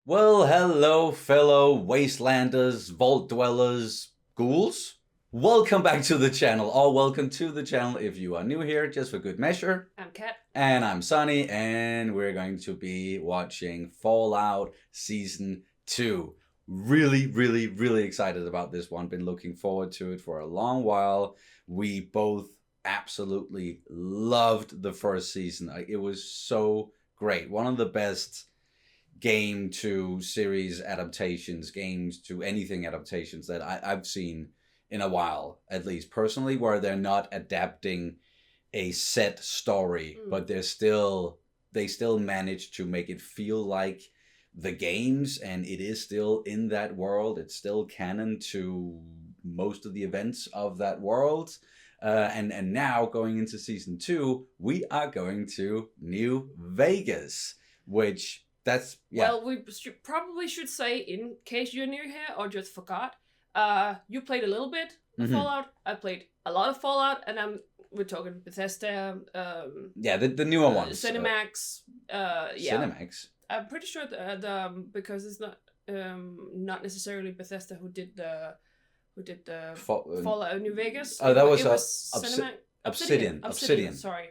Well, hello, fellow wastelanders, vault dwellers, ghouls. Welcome back to the channel, or welcome to the channel if you are new here, just for good measure. I'm Kat. And I'm Sunny, and we're going to be watching Fallout Season 2. Really excited about this one. Been looking forward to it for a long while. We both absolutely loved the first season. It was so great. One of the best game to series adaptations, games to anything adaptations that I've seen in a while, at least personally, where they're not adapting a set story, but they still manage to make it feel like the games, and it is still in that world. It's still canon to most of the events of that world. And now going into season 2, we are going to New Vegas, which that's, yeah. Well, we probably should say, in case you're new here or just forgot, you played a little bit of Fallout. I played a lot of Fallout, and we're talking Bethesda. The newer ones. Cinemax. Yeah. Cinemax. I'm pretty sure because it's not necessarily Bethesda who did the Fallout New Vegas. Oh, that was Cinemax. Obsidian. Sorry,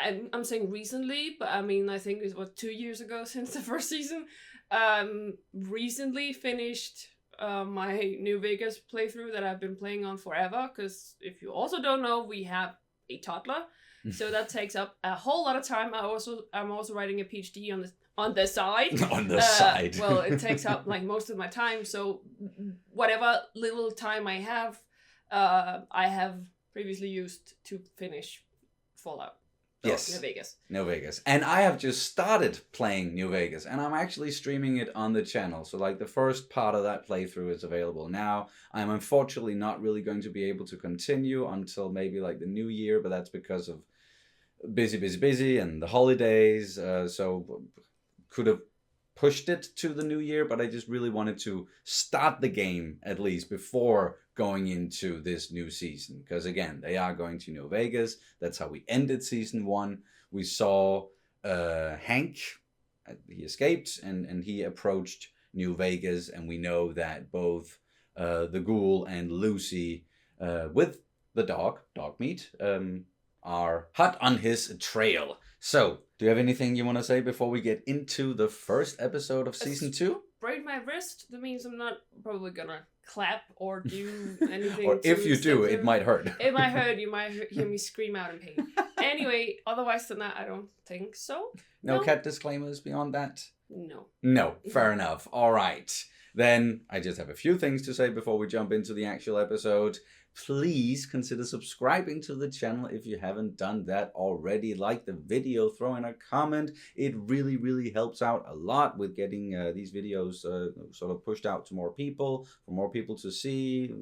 I'm saying recently, but I mean, I think it was 2 years ago since the first season. Recently finished my New Vegas playthrough that I've been playing on forever. Because if you also don't know, we have a toddler, so that takes up a whole lot of time. I'm also writing a PhD on the side. On the side. Well, it takes up like most of my time. So whatever little time I have previously used to finish Fallout. Yes. New Vegas. And I have just started playing New Vegas, and I'm actually streaming it on the channel. So like the first part of that playthrough is available now. I'm unfortunately not really going to be able to continue until maybe like the new year, but that's because of busy and the holidays. So could have pushed it to the new year, but I just really wanted to start the game at least before going into this new season, because again, they are going to New Vegas. That's how we ended season 1. We saw Hank, he escaped, and he approached New Vegas, and we know that both the ghoul and Lucy, with the dog meat, are hot on his trail. So, do you have anything you want to say before we get into the first episode of season 2? Break my wrist. That means I'm not probably gonna clap or do anything. Or if you do, it might hurt. It might hurt. You might hear me scream out in pain. Anyway, otherwise than that, I don't think so. No cat disclaimers beyond that? No, fair enough. All right. Then I just have a few things to say before we jump into the actual episode. Please consider subscribing to the channel if you haven't done that already. Like the video, throw in a comment. It really helps out a lot with getting these videos sort of pushed out to more people, for more people to see,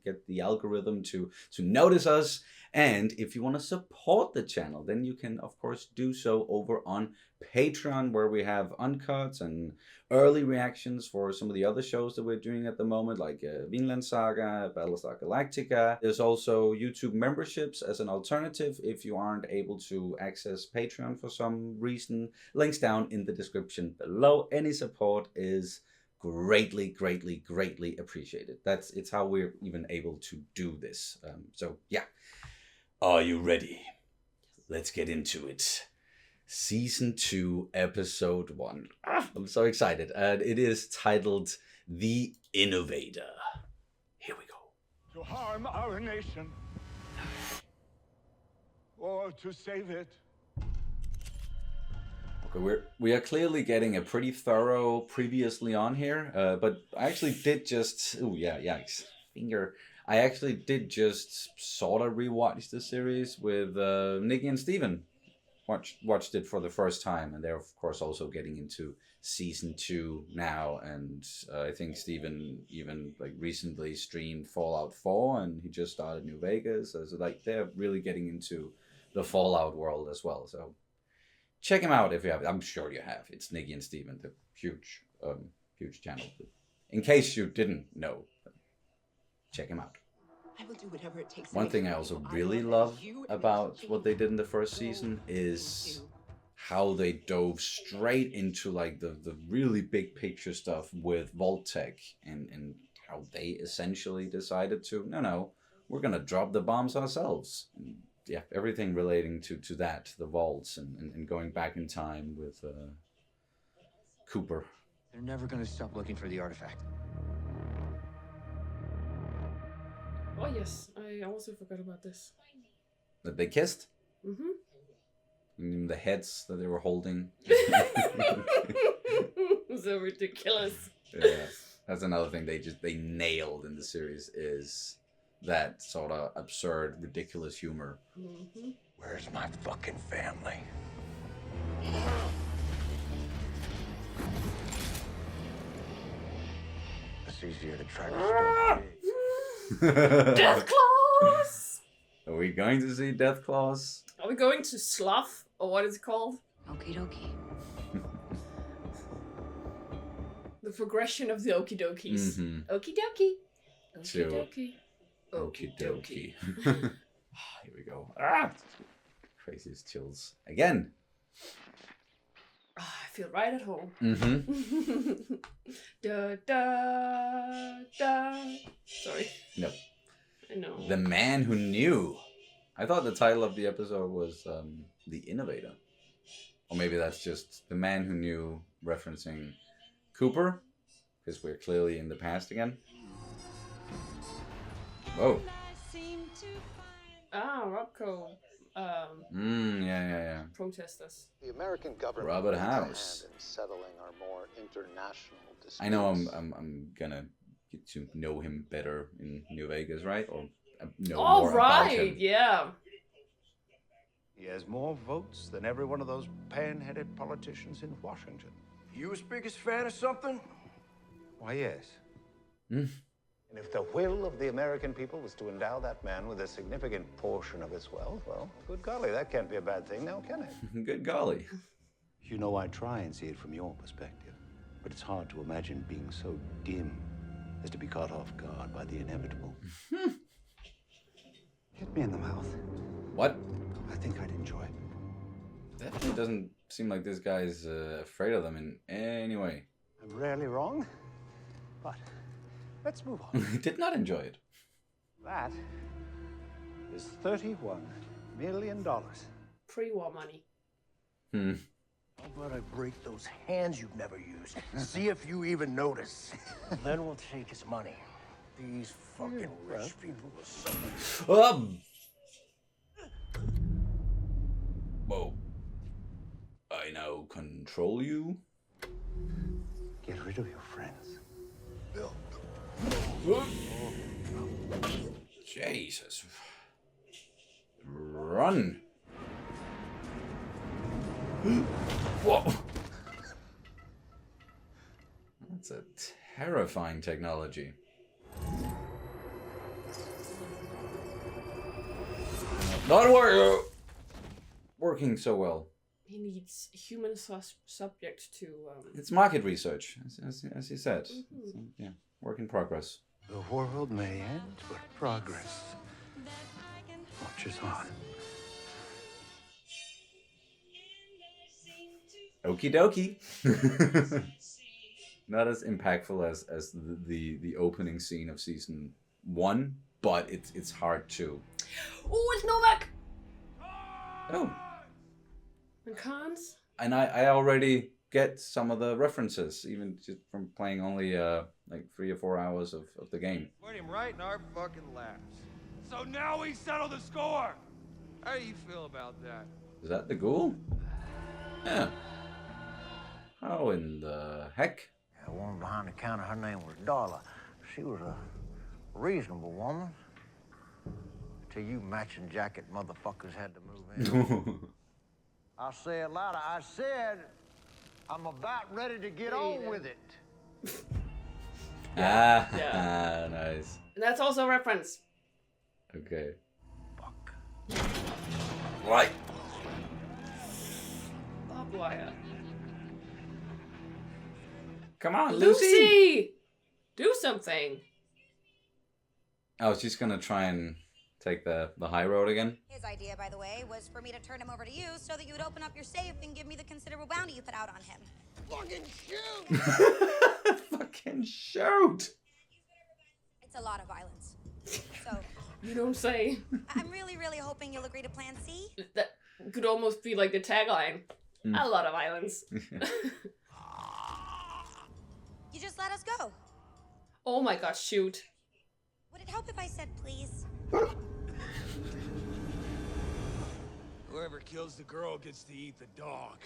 get the algorithm to notice us. And if you want to support the channel, then you can, of course, do so over on Patreon, where we have uncuts and early reactions for some of the other shows that we're doing at the moment, like Vinland Saga, Battlestar Galactica. There's also YouTube memberships as an alternative if you aren't able to access Patreon for some reason. Links down in the description below. Any support is greatly appreciated. It's how we're even able to do this. So yeah. Are you ready? Let's get into it. Season 2, Episode 1. I'm so excited. And it is titled The Innovator. Here we go. To harm our nation. Or to save it. Okay, we are clearly getting a pretty thorough previously on here. But I actually did just... Oh, yeah, yikes. Finger... I actually did just sort of rewatch the series with Nikki and Steven. Watched it for the first time, and they're of course also getting into season 2 now. And I think Steven even like recently streamed Fallout 4, and he just started New Vegas. So like they're really getting into the Fallout world as well. So check him out if you have. I'm sure you have. It's Nikki and Steven, the huge channel. In case you didn't know. Check him out. I will do whatever it takes. One thing I also really love about what they did in the first season is how they dove straight into like the really big picture stuff with Vault-Tec and how they essentially decided to, no, we're going to drop the bombs ourselves. And yeah, everything relating to that, the vaults and going back in time with Cooper. They're never gonna stop looking for the artifact. Oh yes, I also forgot about this. That they kissed? Mm-hmm. The heads that they were holding. So ridiculous. Yeah, that's another thing they nailed in the series is that sort of absurd, ridiculous humor. Mm-hmm. Where's my fucking family? It's easier to try to stop. Death claws! Are we going to see Death Claws? Are we going to slough, or what is it called? Okie dokie. The progression of the okie dokies. Mm-hmm. Okie dokie. Okie So- dokie. Okie dokie. Here we go. Craziest chills. Again. Ah, I feel right at home. Mm-hmm. Da da da. Sorry. No. I know. The Man Who Knew. I thought the title of the episode was The Innovator. Or maybe that's just The Man Who Knew referencing Cooper. Because we're clearly in the past again. Whoa. Ah, Robco. Yeah. Protesters. The American government Robert needs a House. hand in settling our more international disputes. I know I'm gonna get to know him better in New Vegas, right? Or know All more about him. right, yeah. He has more votes than every one of those pan-headed politicians in Washington. You his biggest fan of something? Why, yes. Hmm. And if the will of the American people was to endow that man with a significant portion of its wealth, well, good golly, that can't be a bad thing now, can it? Good golly. You know, I try and see it from your perspective, but it's hard to imagine being so dim as to be caught off guard by the inevitable. Hit me in the mouth. What? I think I'd enjoy it. Definitely doesn't seem like this guy's afraid of them in any way. I'm rarely wrong, but let's move on. He did not enjoy it. That is $31 million. Pre-war money. Hmm. How about I break those hands you've never used? See if you even notice. Then we'll take his money. These fucking rich people are so... Whoa. I now control you. Get rid of your friends. Jesus. Run. Whoa. That's a terrifying technology. Not working so well. He needs human subject to. Mm-hmm. It's market research, as he said. Mhm. So, yeah, work in progress. The world may end, but progress marches on. Okie dokie. Not as impactful as the opening scene of season 1, but it's hard too. Oh, it's Novak! Oh, And Khans? and I already get some of the references, even just from playing only like 3 or 4 hours of the game. Put him right in our fucking laps. So now we settle the score. How do you feel about that? Is that the ghoul? Yeah. How in the heck? The woman behind the counter, her name was Darla. She was a reasonable woman. Till you matching jacket motherfuckers had to move in. I say it louder. I said, I'm about ready to get on with it. Yeah. Yeah. Nice. And that's also a reference. Okay. Fuck. Right. Barbed wire. Come on, Lucy. Lucy! Do something. Oh, she's gonna try and take the high road again. His idea, by the way, was for me to turn him over to you so that you would open up your safe and give me the considerable bounty you put out on him. Fucking shoot! Fucking shoot! It's a lot of violence. So, You don't say. I'm really, really hoping you'll agree to Plan C. That could almost be like the tagline. A lot of violence. You just let us go. Oh my god, shoot. Would it help if I said please? Whoever kills the girl gets to eat the dog.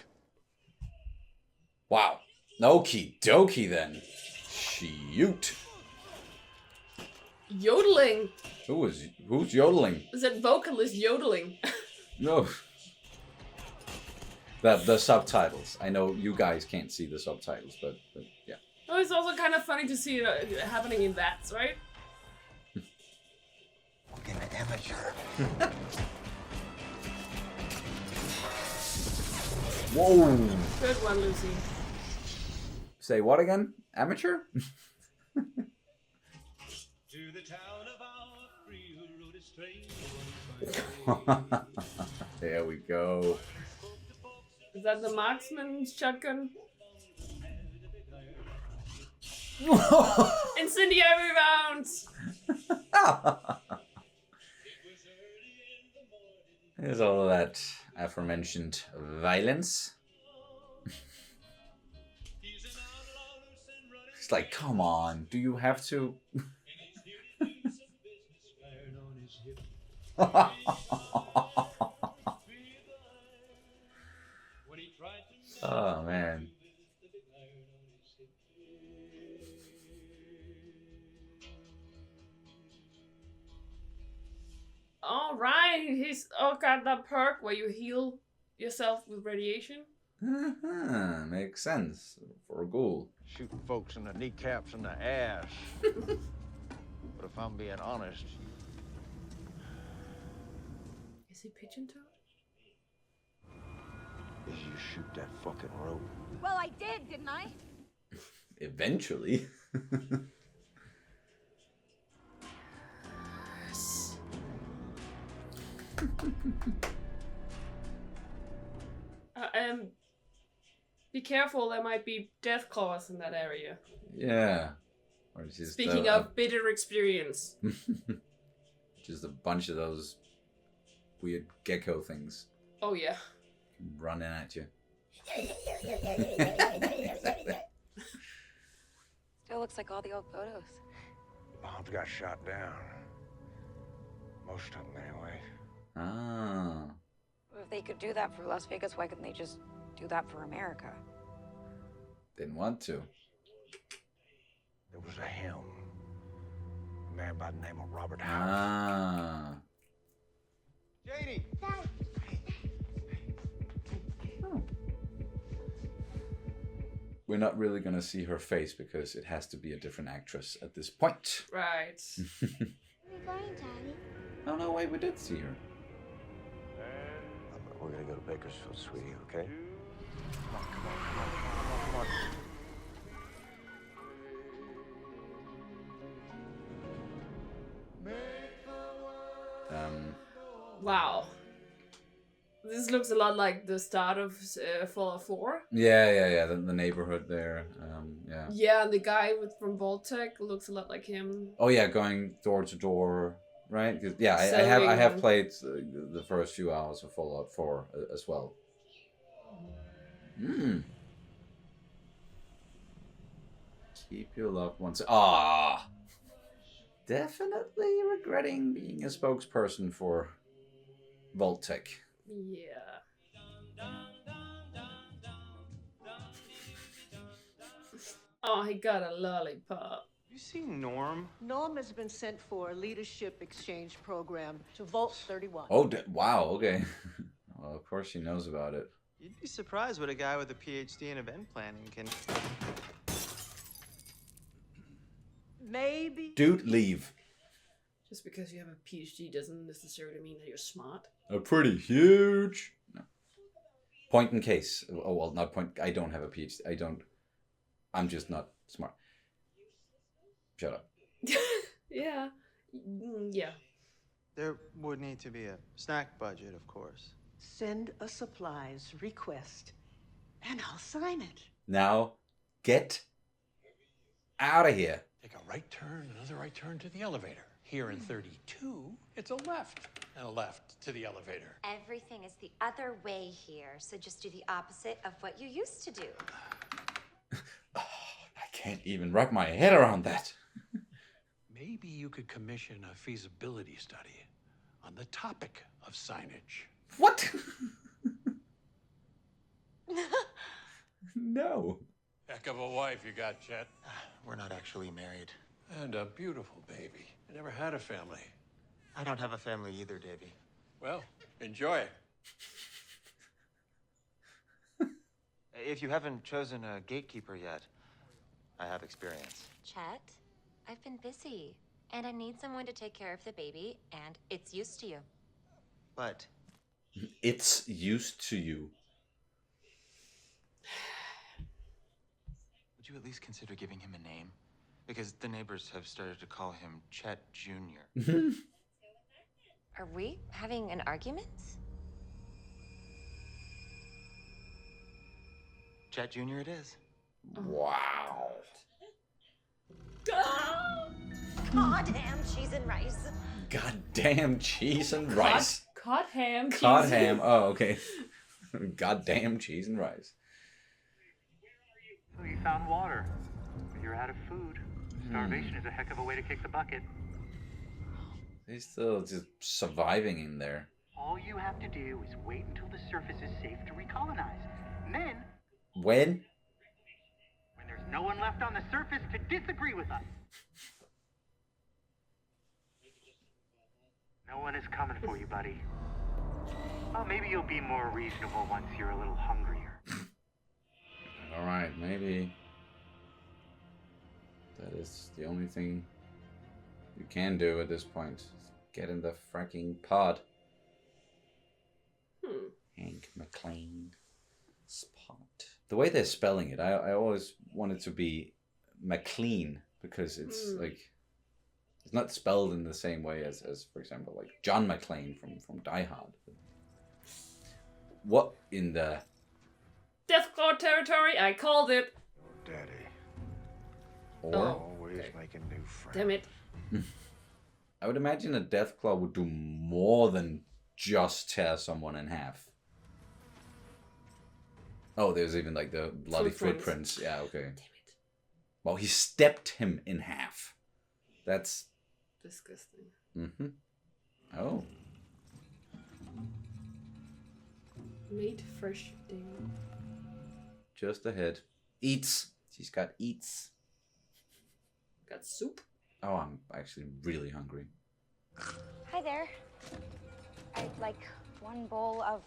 Wow. Okie dokie then. Shoot. Yodeling. Who's yodeling? Is that vocalist yodeling? No. The subtitles. I know you guys can't see the subtitles, but yeah. Oh, it's also kind of funny to see it happening in VATs, right? Fucking amateur. Whoa. Good one, Lucy. Say what again? Amateur? To the town of our free who rode a strange There we go. Is that the marksman shotgun? Incendiary rounds! There's all of that aforementioned violence. It's like, come on, do you have to? Oh man. Alright, he's got that perk where you heal yourself with radiation. Makes sense for a ghoul. Shooting folks in the kneecaps and the ass. But if I'm being honest, Is he pigeon-toed? is you shoot that fucking rope. Well, I did, didn't I? Eventually. Be careful, there might be death claws in that area. Yeah. Or just Speaking of bitter experience. just a bunch of those weird gecko things Oh yeah. running at you. Still looks like all the old photos. Bombs got shot down. Most of them, anyway. Ah. If they could do that for Las Vegas, why couldn't they just do that for America? Didn't want to. There was a him. A man by the name of Robert House. Ah. Janie! Oh. We're not really gonna see her face because it has to be a different actress at this point. Right. Where are we going, Daddy? Oh no, wait, we did see her. We're gonna go to Bakersfield, sweetie, okay? Come on, come on, come on, come on, come on. Wow. This looks a lot like the start of Fallout 4. Yeah. The neighborhood there. Yeah. Yeah, and the guy from Vault-Tec looks a lot like him. Oh yeah, going door to door, right? 'Cause, yeah, I Selling have them. played the first few hours of Fallout 4 as well. Keep your loved ones. Ah. Definitely regretting being a spokesperson for Vault-Tec. Yeah. Oh, he got a lollipop. You see Norm? Norm has been sent for a leadership exchange program to Vault 31. Oh, wow. Okay. Well, of course she knows about it. You'd be surprised what a guy with a PhD in event planning can. Maybe. Dude, leave. Just because you have a PhD doesn't necessarily mean that you're smart. A pretty huge. No. Point in case. Oh, well, not point. I don't have a PhD. I'm just not smart. Shut up. Yeah. Yeah. There would need to be a snack budget, of course. Send a supplies request, and I'll sign it. Now, get out of here. Take a right turn, another right turn to the elevator. Here in 32, it's a left and a left to the elevator. Everything is the other way here, so just do the opposite of what you used to do. I can't even wrap my head around that. Maybe you could commission a feasibility study on the topic of signage. What? No. Heck of a wife you got, Chet. We're not actually married. And a beautiful baby. I never had a family. I don't have a family either, Davy. Well, enjoy it. If you haven't chosen a gatekeeper yet, I have experience. Chet, I've been busy, and I need someone to take care of the baby, and it's used to you. But It's used to you. would you at least consider giving him a name? Because the neighbors have started to call him Chet Jr. Are we having an argument? Chet Jr. it is. Wow. Goddamn cheese and rice. Goddamn cheese and rice. Cod ham. Cod cheese. ham. Oh, okay. Goddamn cheese and rice. So you found water, but you're out of food. Starvation is a heck of a way to kick the bucket. He's still just surviving in there. All you have to do is wait until the surface is safe to recolonize. And then, When? when there's no one left on the surface to disagree with us. No one is coming for you, buddy. Well, maybe you'll be more reasonable once you're a little hungrier. Alright, maybe that is the only thing you can do at this point. Get in the fracking pod. Hank McLean spot. The way they're spelling it, I always want it to be McLean because it's like it's not spelled in the same way as for example like John McClane from Die Hard. What in the Deathclaw territory, I called it. Daddy. or Always making new friends. Damn it. I would imagine a Deathclaw would do more than just tear someone in half. Oh, there's even like the bloody footprints. Yeah, okay. Damn it. Well, he stepped him in half. That's disgusting. Mm-hmm. Oh. Made fresh day. Just ahead. Eats. She's got eats. Got soup. Oh, I'm actually really hungry. Hi there. I'd like one bowl of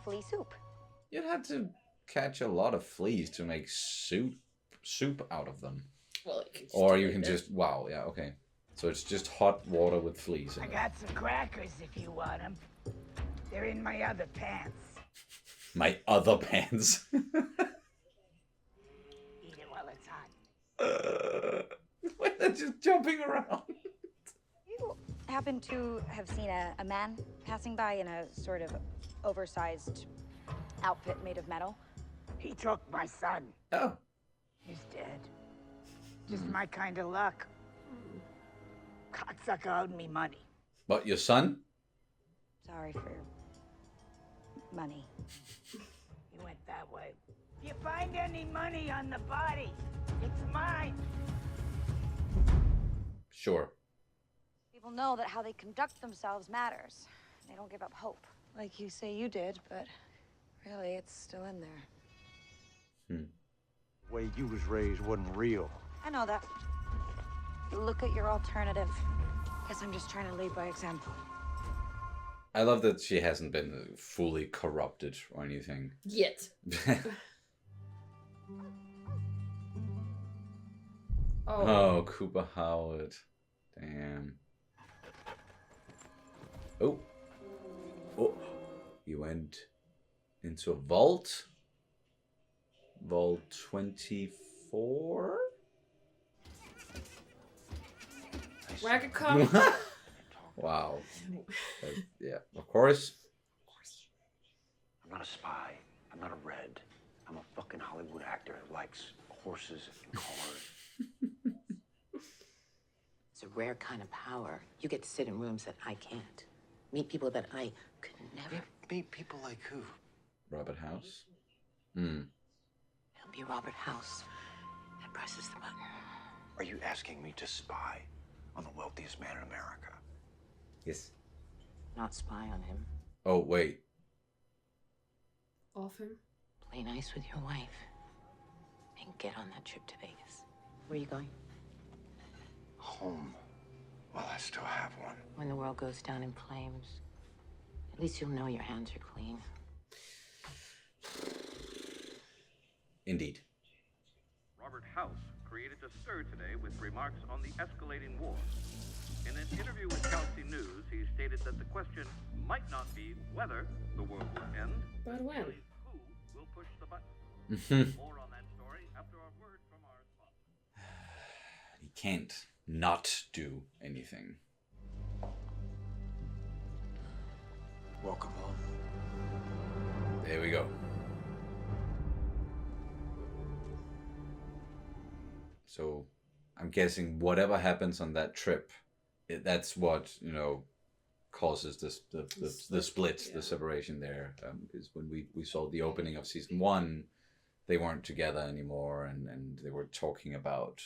flea soup. You'd have to catch a lot of fleas to make soup out of them. Well, you can or you can just wow, yeah, okay. So it's just hot water with fleas in I it. got some crackers if you want them. They're in my other pants. My other pants. Eat it while it's hot. They're just jumping around. You happen to have seen a man passing by in a sort of oversized outfit made of metal? He took my son. Oh. He's dead. Just my kind of luck. Cocksucker owed me money. What, your son? Sorry for your money. He went that way. If you find any money on the body, it's mine. Sure. People know that how they conduct themselves matters. They don't give up hope. Like you say you did, but really it's still in there. The way you was raised wasn't real. I know that. Look at your alternative. Guess I'm just trying to lead by example. I love that she hasn't been fully corrupted or anything. Yet. Oh, Cooper Howard. Damn. Oh. Oh. He went into a vault. Vault 24? Whack a cop. Wow. Yeah, of course. I'm not a spy. I'm not a red. I'm a fucking Hollywood actor who likes horses and cars. It's a rare kind of power. You get to sit in rooms that I can't. Meet people that I could never. Meet people like who? Robert House? He'll be Robert House that presses the button. Are you asking me to spy on the wealthiest man in America? Yes. Not spy on him. Oh, wait. Off him. Play nice with your wife. And get on that trip to Vegas. Where are you going? Home. Well, I still have one. When the world goes down in flames, at least you'll know your hands are clean. Indeed. Robert House created a stir today with remarks on the escalating war. In an interview with Kelsey News, he stated that the question might not be whether the world will end, but when. Who will push the button. More on that story after a word from our sponsor. He can't not do anything. Welcome home. There we go. So I'm guessing whatever happens on that trip, that's what, you know, causes this the split, the separation there. Because when we saw the opening of season 1, they weren't together anymore, and they were talking about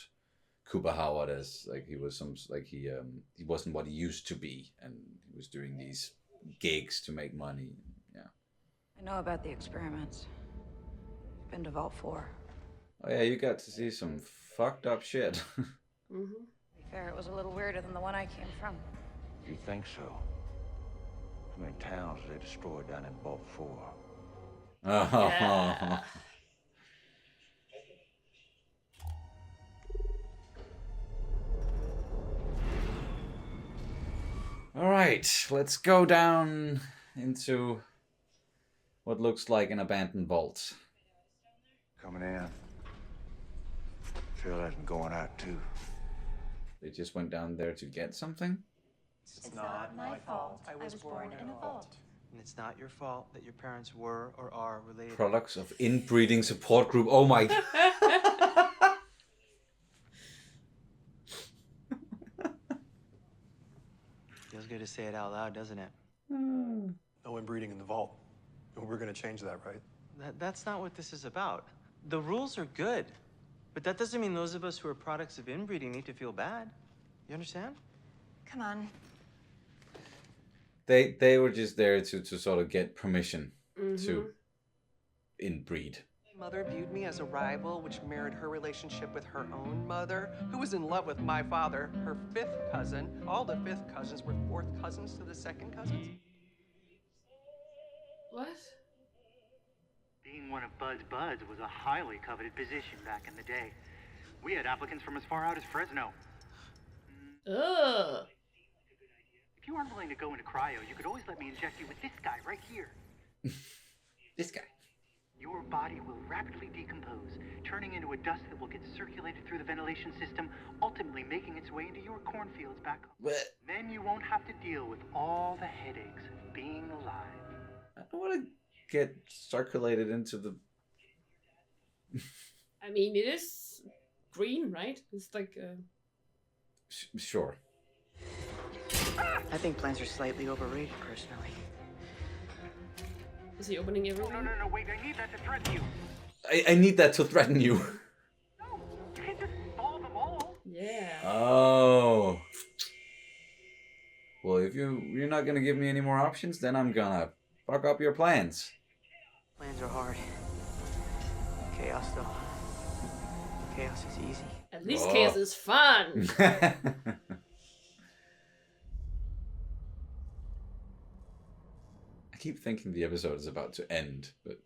Cooper Howard as like he was he wasn't what he used to be, and he was doing these gigs to make money. Yeah. I know about the experiments. Been to Vault 4. Oh yeah, you got to see some fucked up shit. To be fair, it was a little weirder than the one I came from. You think so? How many towns they destroyed down in Vault 4? Yeah. All right, let's go down into what looks like an abandoned vault. Coming in. Feel like I'm going out too. They just went down there to get something? It's not my fault. I was born in a vault. And it's not your fault that your parents were or are related. Products of inbreeding support group. Oh my. Feels good to say it out loud, doesn't it? No inbreeding in the vault. We're gonna change that, right? That's not what this is about. The rules are good, but that doesn't mean those of us who are products of inbreeding need to feel bad. You understand? Come on. They were just there to sort of get permission to inbreed. My mother viewed me as a rival, which mirrored her relationship with her own mother, who was in love with my father, her 5th cousin. All the 5th cousins were 4th cousins to the 2nd cousins. What? Being one of Bud's buds was a highly coveted position back in the day. We had applicants from as far out as Fresno. Ugh. If you aren't willing to go into cryo, you could always let me inject you with this guy right here. This guy. Your body will rapidly decompose, turning into a dust that will get circulated through the ventilation system, ultimately making its way into your cornfields back home. What? Then you won't have to deal with all the headaches of being alive. I don't want to get circulated into the... I mean, it is green, right? It's like Sure. I think plans are slightly overrated, personally. Is he opening everything? No, wait, I need that to threaten you. I need that to threaten you. You can't just solve them all. Yeah. Oh. Well, if you're not gonna give me any more options, then I'm gonna fuck up your plans. Plans are hard. Chaos, though. Chaos is easy. At least chaos is fun. I keep thinking the episode is about to end, but...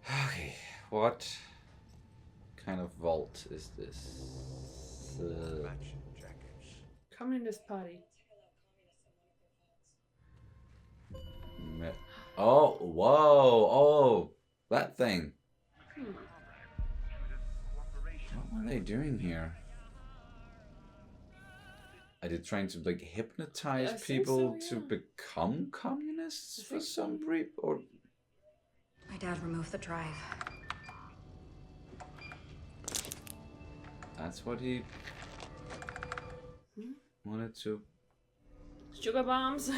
Okay, what kind of vault is this? Communist Party. Oh, whoa, oh, that thing. What were they doing here? Are they trying to like hypnotize I think people so, to become communists for some brief or? My dad removed the drive. That's what he wanted to. Sugar bombs.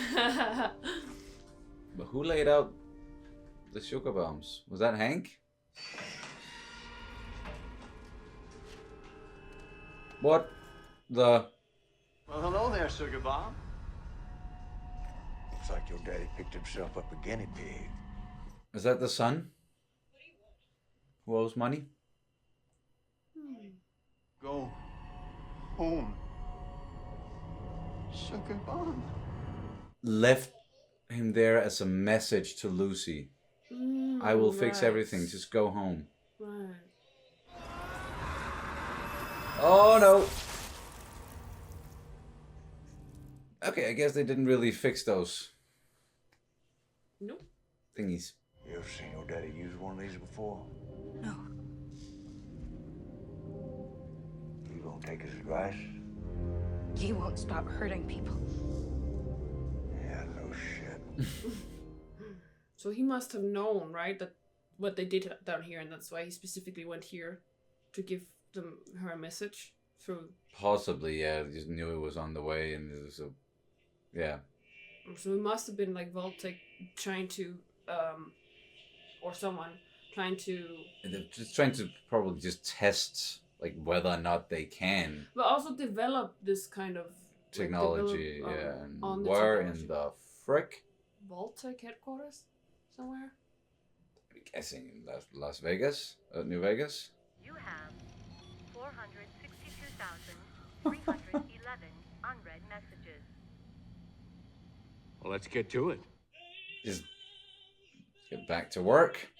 But who laid out the sugar bombs? Was that Hank? What the? Well, hello there, Sugar Bomb. Looks like your daddy picked himself up a guinea pig. Is that the son? Who owes money? Go home. Sugar Bomb. Left him there as a message to Lucy. I will fix right. everything. Just go home. Right. Oh no. Okay, I guess they didn't really fix those Nope. thingies. You ever seen your daddy use one of these before? No. You gonna take his advice? He won't stop hurting people. Yeah, no shit. So he must have known, right, that what they did down here, and that's why he specifically went here to give her a message through. Possibly, yeah. Just knew it was on the way, and it was a, yeah. So it must have been like Voltec trying to, or someone trying to. They're just trying to probably just test like whether or not they can But also develop this kind of technology, like, yeah. And on the where technology. in the frick? Voltec headquarters somewhere. I'm guessing in Las Vegas, New Vegas. You have 462,311 unread messages. Well, let's get to it. Just get back to work.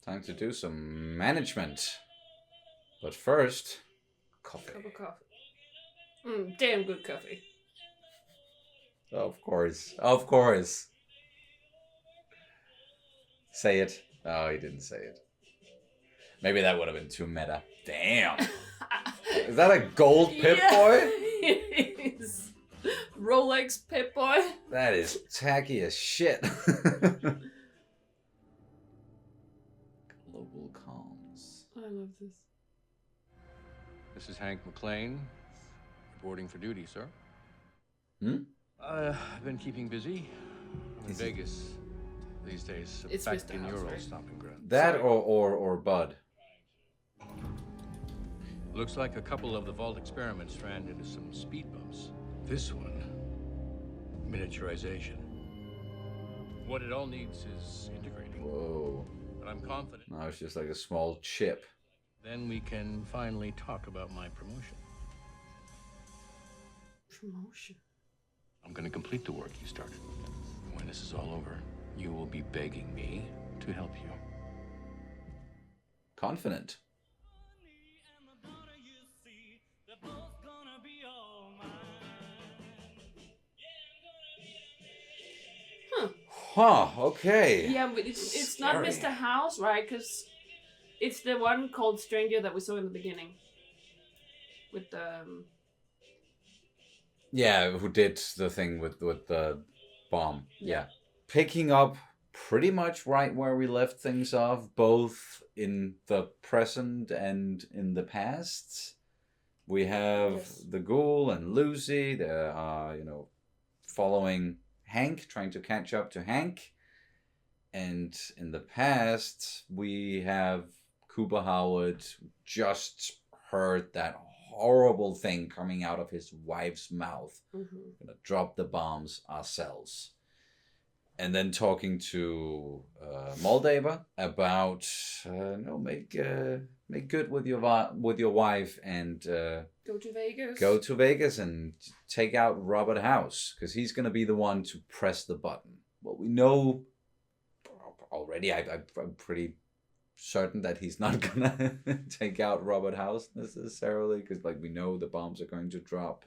Time to do some management. But first, coffee. Cup of coffee. Damn good coffee. Of course. Of course. Say it. Oh, he didn't say it. Maybe that would have been too meta. Damn. Is that a gold Pip-Boy? It is. Rolex Pip-Boy. That is tacky as shit. Global comms. I love this. This is Hank McLean, reporting for duty, sir. Hmm? I've been keeping busy. I'm in Vegas these days. It's back Mr. in your House, old right? stomping ground. That or Bud. Looks like a couple of the vault experiments ran into some speed bumps. This one, miniaturization. What it all needs is integrating. Whoa. But I'm confident. No, it's just like a small chip. Then we can finally talk about my promotion. Promotion. I'm going to complete the work you started. When this is all over, you will be begging me to help you. Confident. Huh, okay. Yeah, but it's not Scary. Mr. House, right? Because it's the one called Stranger that we saw in the beginning. With the... Yeah, who did the thing with the bomb. Yeah. Picking up pretty much right where we left things off, both in the present and in the past. We have the Ghoul and Lucy. They're, following Hank, trying to catch up to Hank. And in the past, we have Cooper Howard just heard that horrible thing coming out of his wife's mouth. Mm-hmm. Gonna drop the bombs ourselves. And then talking to Moldaver about make good with your wife and Go to Vegas. Go to Vegas and take out Robert House, because he's gonna be the one to press the button. Well, we know already. I'm pretty certain that he's not gonna take out Robert House necessarily, because we know the bombs are going to drop.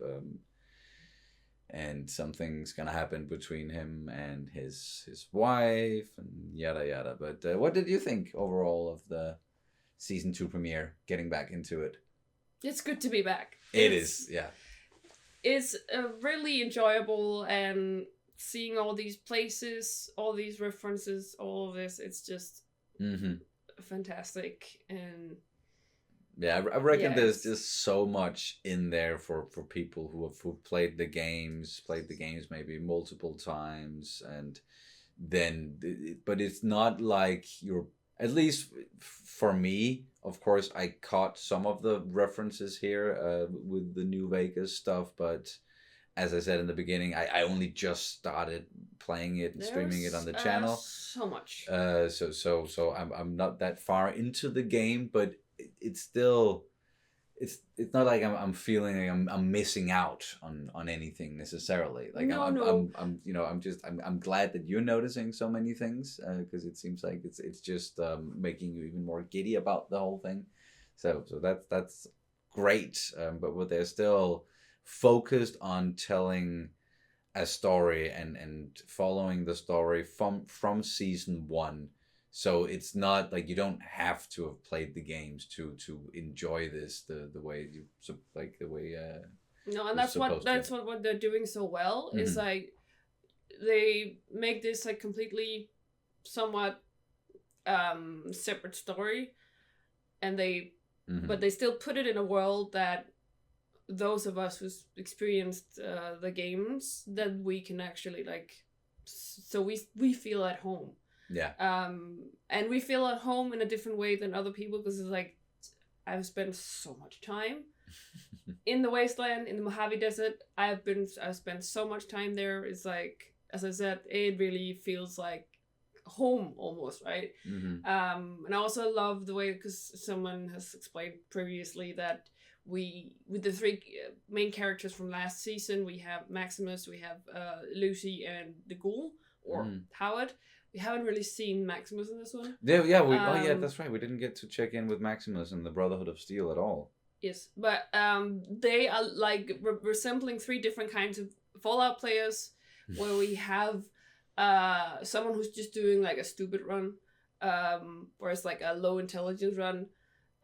And something's gonna happen between him and his wife and yada yada. But what did you think overall of the season 2 premiere? Getting back into it, It's good to be back. it is, yeah. it's really enjoyable, and seeing all these places, all these references, all of this, it's just fantastic. And yeah, I reckon yeah, there's just so much in there for people who've played the games maybe multiple times, and then, but it's not like you're, at least for me, of course, I caught some of the references here with the New Vegas stuff, but as I said in the beginning, I only just started playing it and streaming it on the channel. So much. So I'm not that far into the game, but it's still, it's not like I'm feeling like I'm missing out on anything necessarily. Like No, I'm you know, I'm glad that you're noticing so many things, because it seems like it's just making you even more giddy about the whole thing. So that's great. But they're still focused on telling a story and following the story from season 1. So it's not like you don't have to have played the games to enjoy this the way you like the way No, and that's what they're doing so well, is like they make this like completely somewhat separate story, and they but they still put it in a world that those of us who's experienced the games, that we can actually like, so we feel at home. Yeah. And we feel at home in a different way than other people, because it's like, I've spent so much time in the wasteland, in the Mojave Desert. I've spent so much time there. It's like, as I said, it really feels like home almost, right? And I also love the way, because someone has explained previously that with the 3 main characters from last season, we have Maximus, we have Lucy, and the Ghoul, or Howard. We haven't really seen Maximus in this one. Yeah. Oh yeah, that's right. We didn't get to check in with Maximus and the Brotherhood of Steel at all. Yes, but they are like resembling 3 different kinds of Fallout players, where we have someone who's just doing like a stupid run, where it's like a low intelligence run,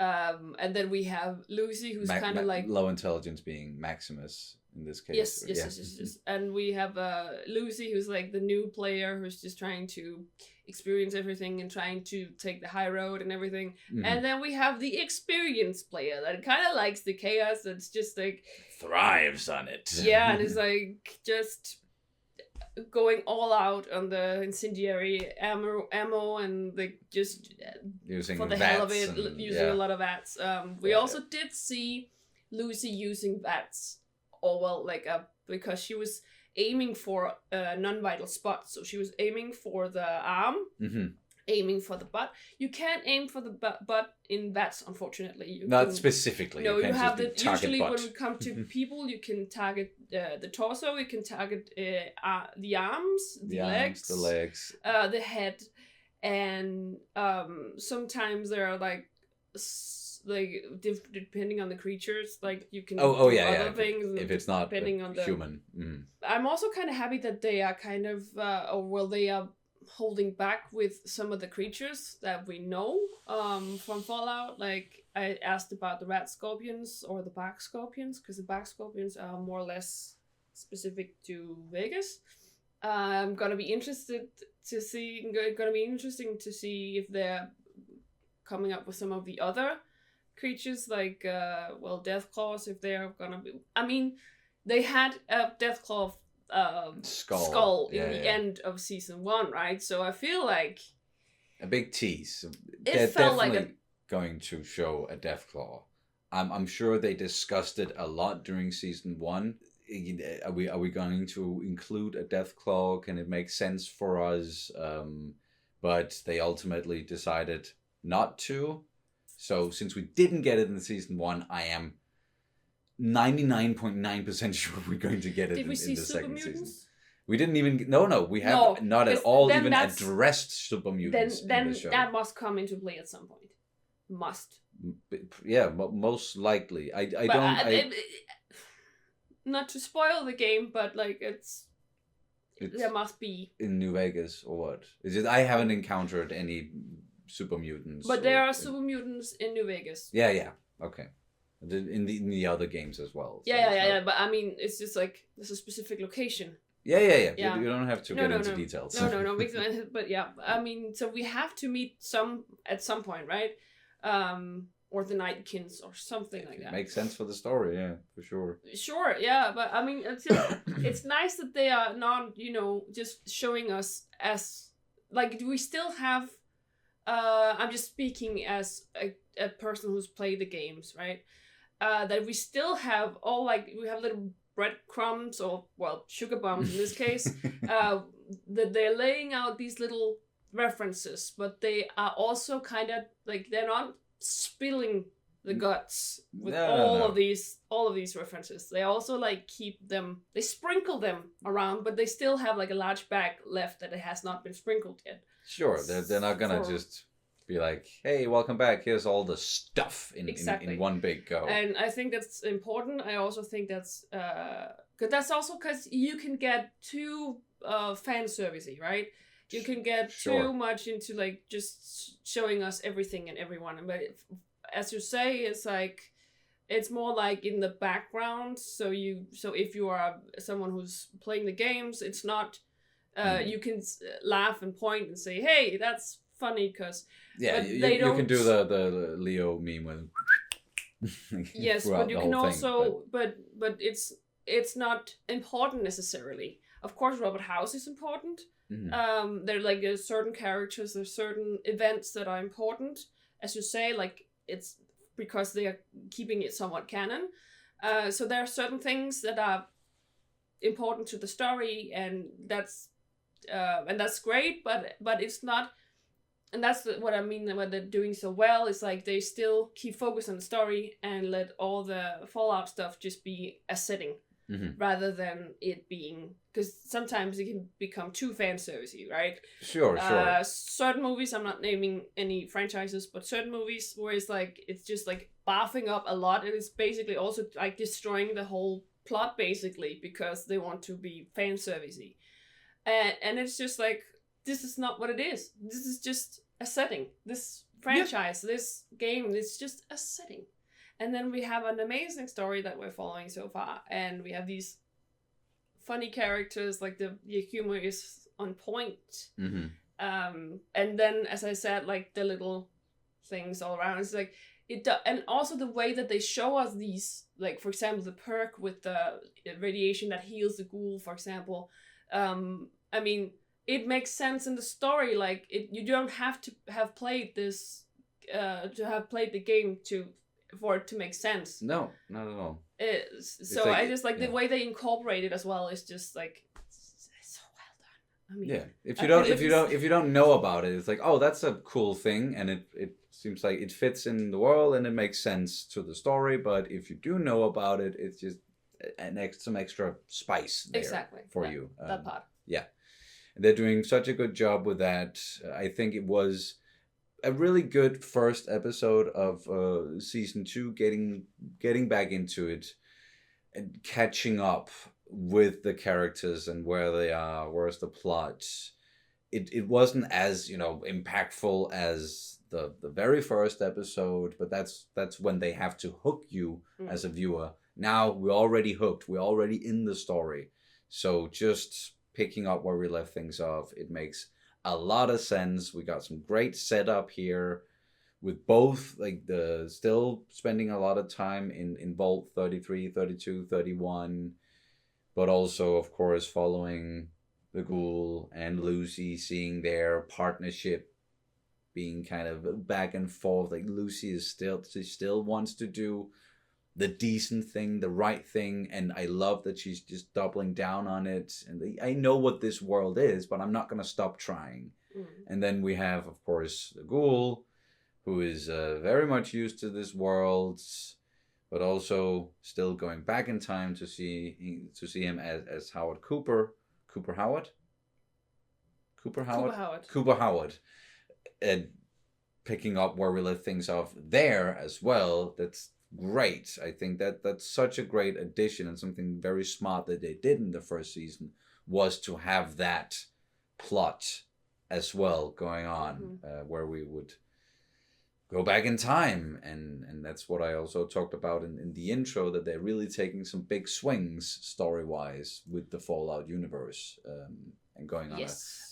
and then we have Lucy, who's kind of like low intelligence, being Maximus in this case. Yes. And we have Lucy, who's like the new player, who's just trying to experience everything and trying to take the high road and everything. And then we have the experienced player that kind of likes the chaos, that's just like thrives on it. Yeah, and is like just going all out on the incendiary ammo and like just using for the hell of it, using a lot of VATS. We also did see Lucy using VATS. Or well, like because she was aiming for a non-vital spot, so she was aiming for the arm, aiming for the butt. You can't aim for the butt in VATS, unfortunately. Specifically. No, you have the usually butt. when we come to people, you can target the torso, you can target the arms, the legs, the head, and sometimes there are like depending on the creatures, like you can do other things if it's not depending on the human. I'm also kind of happy that they are kind of they are holding back with some of the creatures that we know from Fallout. Like I asked about the rat scorpions or the bark scorpions, because the bark scorpions are more or less specific to Vegas. I'm gonna be interesting to see if they're coming up with some of the other creatures, like Deathclaws, if they're gonna be. I mean, they had a Deathclaw skull in the end of season 1, right? So I feel like a big tease. They're definitely going to show a Deathclaw. I'm sure they discussed it a lot during season 1. Are we going to include a Deathclaw? Can it make sense for us? But they ultimately decided not to. So since we didn't get it in season 1, I am 99.9% sure we're going to get it in the second season. We didn't even... No, we have not at all even addressed super mutants in the show. That must come into play at some point. Must. Yeah, most likely. I don't... not to spoil the game, but like there must be... In New Vegas or what? Is it? I haven't encountered any super mutants. But there are super mutants in New Vegas. Yeah. Okay. in the other games as well. So Yeah. But I mean, it's just like there's a specific location. Yeah. You don't have to get into details. No. But yeah, I mean, so we have to meet at some point, right? Or the Nightkins or something like that. Makes sense for the story, yeah, for sure. Sure, yeah, but I mean, it's nice that they are not, just showing us as like we still have. I'm just speaking as a person who's played the games, right? That we still have we have little breadcrumbs or sugar bombs in this case. That they're laying out these little references, but they are also kind of like they're not spilling the guts with all of these references. They also like they sprinkle them around, but they still have like a large bag left that it has not been sprinkled yet. Sure, they're not gonna just be like, hey, welcome back, here's all the stuff in one big go. And I think that's important. I also think that's because you can get too fan servicey, right? You can get too much into like just showing us everything and everyone. But as you say, it's like it's more like in the background. So if you are someone who's playing the games, it's not. You can laugh and point and say, "Hey, that's funny," because you can do the Leo meme with. Yes, but you can also, but it's not important necessarily. Of course, Robert House is important. Mm-hmm. There are like certain characters, there's certain events that are important, as you say, like it's because they are keeping it somewhat canon. So there are certain things that are important to the story, and that's great, but it's not, and that's what I mean. What they're doing so well is like they still keep focus on the story and let all the Fallout stuff just be a setting. Mm-hmm. Rather than it being, because sometimes it can become too fan servicey, right? Sure. Certain movies, I'm not naming any franchises, but certain movies where it's just like barfing up a lot, and it's basically also like destroying the whole plot basically because they want to be fan servicey, and it's just like this is not what it is. This is just a setting. This franchise, this game, it's just a setting. And then we have an amazing story that we're following so far. And we have these funny characters, like the humor is on point. Mm-hmm. And then, as I said, like the little things all around. It's like, and also the way that they show us these, like, for example, the perk with the radiation that heals the ghoul, for example. I mean, it makes sense in the story. Like, you don't have to have played this, to have played the game for it to make sense. No, not at all. So like, I just like the way they incorporate it as well is just like it's so well done. I mean, yeah. If you don't know about it, it's like, oh, that's a cool thing, and it seems like it fits in the world and it makes sense to the story. But if you do know about it, it's just some extra spice there for you. That part. Yeah, and they're doing such a good job with that. I think it was a really good first episode of season 2, getting back into it and catching up with the characters and where they are, where's the plot. It wasn't as impactful as the very first episode, but that's when they have to hook you as a viewer. Now we're already hooked, we're already in the story, so just picking up where we left things off, it makes a lot of sense. We got some great setup here with both like still spending a lot of time in Vault 33, 32, 31, but also of course following the Ghoul and Lucy, seeing their partnership being kind of back and forth. Like Lucy still wants to do the decent thing, the right thing, and I love that she's just doubling down on it. And I know what this world is, but I'm not going to stop trying. And then we have, of course, the Ghoul, who is very much used to this world, but also still going back in time to see him as Howard Cooper. Cooper Howard, and picking up where we left things off there as well. That's great. I think that's such a great addition, and something very smart that they did in the first season was to have that plot as well going on, where we would go back in time and and that's what I also talked about in the intro, that they're really taking some big swings story-wise with the Fallout universe, and going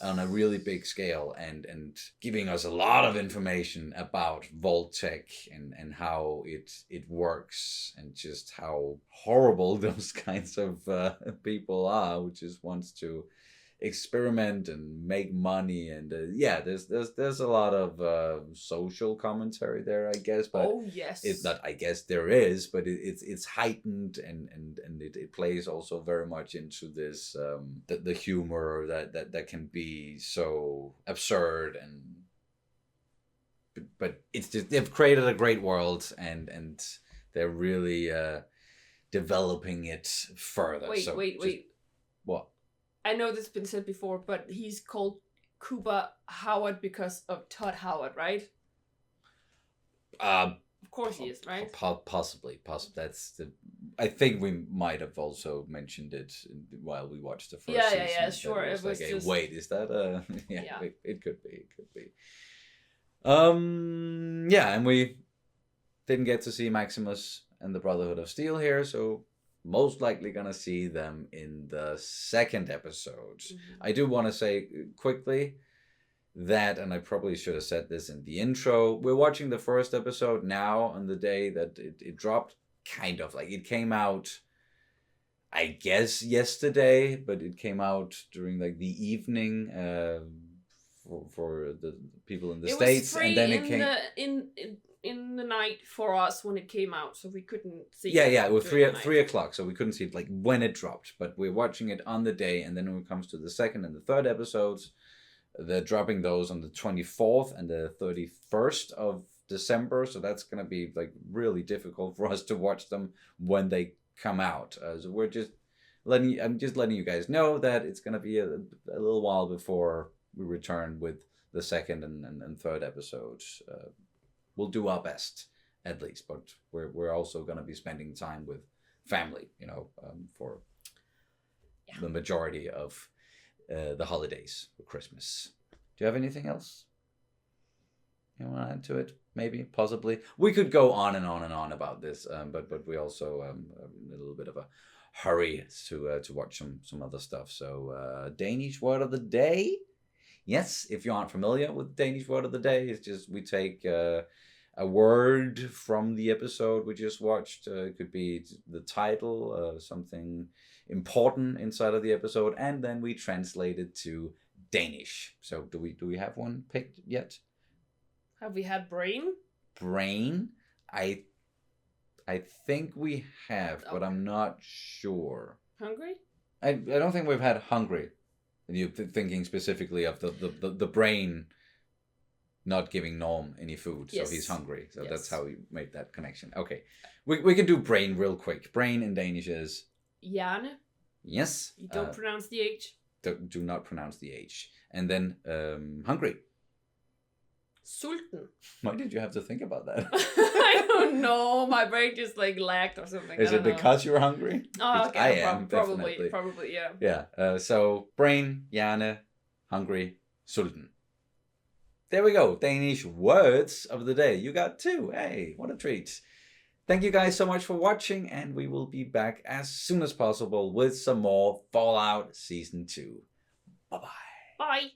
on a really big scale, and giving us a lot of information about Vault-Tec and how it works, and just how horrible those kinds of people are, who just wants to experiment and make money, and there's a lot of social commentary there, I guess, but it's not, I guess there is, but it's heightened, and it plays also very much into this the humor that can be so absurd, and but it's just, they've created a great world, and they're really developing it further. Wait. What? I know this has been said before, but he's called Cooper Howard because of Todd Howard, right? Of course he is, right? Possibly. That's the. I think we might have also mentioned it while we watched the first season. Yeah, sure. It was like, just... wait, is that a? Yeah. It could be. And we didn't get to see Maximus and the Brotherhood of Steel here, so most likely gonna see them in the second episode. I do want to say quickly that, and I probably should have said this in the intro, we're watching the first episode now on the day that it dropped, kind of like it came out, I guess, yesterday, but it came out during like the evening for the people in the States, and then it came in the night for us when it came out, so we couldn't see it. Yeah, it was 3:00, so we couldn't see it like when it dropped, but we're watching it on the day, and then when it comes to the second and the third episodes, they're dropping those on the 24th and the 31st of December, so that's going to be like really difficult for us to watch them when they come out. So I'm just letting you guys know that it's going to be a little while before we return with the second and third episodes. We'll do our best, at least, but we're also going to be spending time with family, for the majority of the holidays for Christmas. Do you have anything else you want to add to it? Maybe, possibly. We could go on and on and on about this, but we also in a little bit of a hurry to watch some other stuff. So Danish word of the day. Yes, if you aren't familiar with Danish word of the day, it's just we take a word from the episode we just watched. It could be the title, something important inside of the episode, and then we translate it to Danish. So do we have one picked yet? Have we had brain? Brain? I think we have, but I'm not sure. Hungry? I don't think we've had hungry. You're thinking specifically of the brain not giving Norm any food, so he's hungry. So that's how we made that connection. Okay, we can do brain real quick. Brain in Danish is hjerne. Yes. You don't pronounce the H. Do not pronounce the H. And then hungry. Sulten. Why did you have to think about that? I don't know. My brain just like lagged or something. Is it because you're hungry? Oh, okay. I am, probably, yeah. Yeah. So brain, hjerne, hungry, sulten. There we go. Danish words of the day. You got 2. Hey, what a treat. Thank you guys so much for watching, and we will be back as soon as possible with some more Fallout Season 2. Bye-bye. Bye.